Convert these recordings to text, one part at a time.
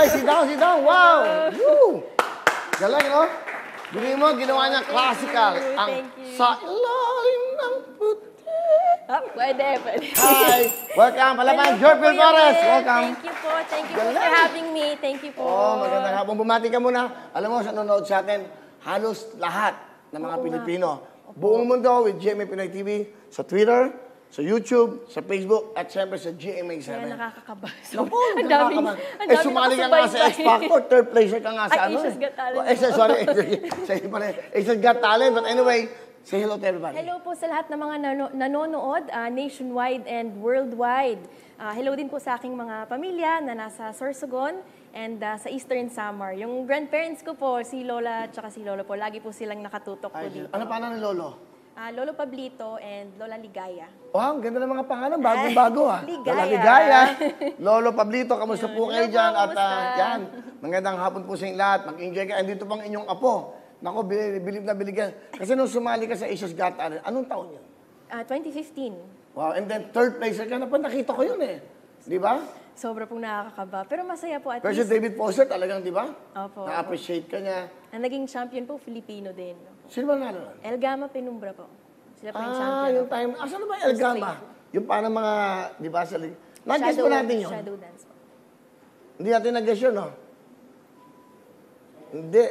sit down. Wow! Woo! Galing, no? Bili mo, ginawa niya classical. Ang sa ilalim ng puti. Pwede. Hi! Welcome, Palaban. Jorpil Torres. Welcome. Thank you po. Thank you po for having me. Thank you po. Magandang hapon. Bumati ka muna. Alam mo, sa nanonood sa atin, halos lahat ng mga Pilipino. Buong mundo with GMA Pinoy TV, sa Twitter, sa YouTube, sa Facebook, at siyempre sa GMA7. Kaya nakakakaba. Naku, nakakaba. Sumali ka nga sa X-Factor, third placer ka nga sa ano. Asia's Got Talent. Sorry, Asia's Got Talent. But anyway, say hello to everybody. Hello po sa lahat ng mga nanonood, nationwide and worldwide. Hello din po sa aking mga pamilya na nasa Sorsogon and sa Eastern Samar. Yung grandparents ko po, si Lola at si Lolo po, lagi po silang nakatutok po dito. Ano pa ng Lolo? Lolo Pablito and Lola Ligaya. Wow, ang ganda ng mga pangalan. Bagong-bago ha. Ligaya. Lola Ligaya. Lolo Pablito, kamusta po kayo dyan? At yan, magandang hapon po sa inyong lahat. Mag-enjoy ka. And dito pang inyong apo. Nako, bilib na biligyan. Kasi nung sumali ka sa Asia's Got Talent, anong taon yun? 2015. Wow, and then third placer ka na pa. Nakita ko yun eh. Di ba? Sobra pong nakakakaba. Pero masaya po at Pero si least. David Foster talagang, di ba? Opo. Na-appreciate ka niya. Ang naging champion po, Filipino din. Sino ba nalo? El Gama Penumbra po. Sila po yung champion. Yung time. Asan na ba El Gama? Yung parang mga, di ba, sa nag-guess po natin yun. Shadow dance po. Hindi natin nag-guess yun, no? Hindi.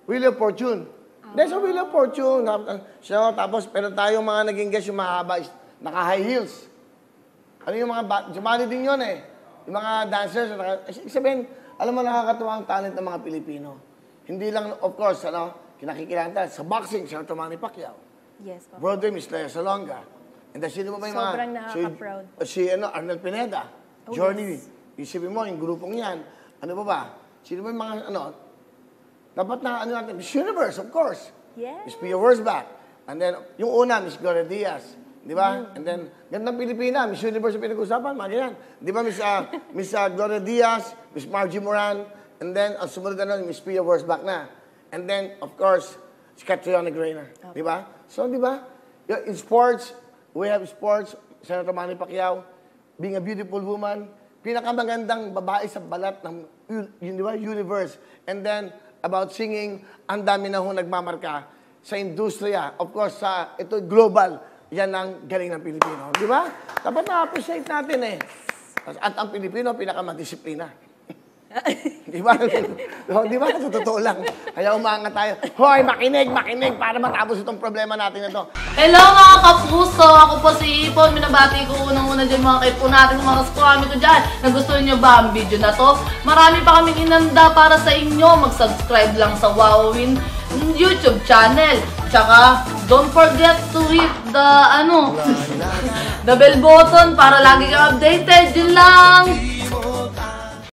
Wheel of Fortune. There's a Wheel of Fortune. So, tapos, pero tayong mga naging guess yung mahaba, naka-high heels. Ano yung mga, sumali din yun eh. Yung mga dancers, sabihin, alam mo, nakakatuwa ang talent ng mga Pilipino. Hindi lang, of course, kinakikilala tayo. Sa boxing, si Manny Pacquiao. Yes po. Brother, Miss Lea Salonga. And then, sino mo ba yung mga... Sobrang nakaka-proud. Si Arnel Pineda. Journey. Isipin mo, yung grupong yan. Ano ba? Sino ba yung mga, dapat na, natin, Miss Universe, of course. Yes. Miss Pia Wurzbach. And then, yung una, Miss Gloria Diaz. Di ba? And then, gandang Pilipina, Miss Universe yung pinag-usapan, mga ganyan. Di ba, Miss Gloria Diaz, Miss Margie Moran, and then, ang sumunod na Miss Pia Wurzbach na. And then, of course, si Catriona Grainer. Okay. Di ba? So, di ba? In sports, we have sports, Senator Manny Pacquiao, being a beautiful woman, pinakamagandang babae sa balat ng di ba, universe. And then, about singing, ang dami na hong nagmamarka sa industriya. Of course, ito global. Yan ang galing ng Pilipino. Di ba? Dapat na-appreciate natin eh. At ang Pilipino, pinakamadisiplina. Di ba? Di ba? Sa totoo lang. Kaya umaangat tayo. Hoy, makinig para matapos itong problema natin na to. Hello mga kapuso! Ako po si Ipon. Minabati ko unang-una dyan mga kaipo natin, mga kaskwami ko dyan. Nagustuhan nyo ba ang video na to? Marami pa kaming inanda para sa inyo. Mag-subscribe lang sa Wowin YouTube channel. Tsaka, don't forget to hit the, the bell button para lagi kang updated. Yun lang!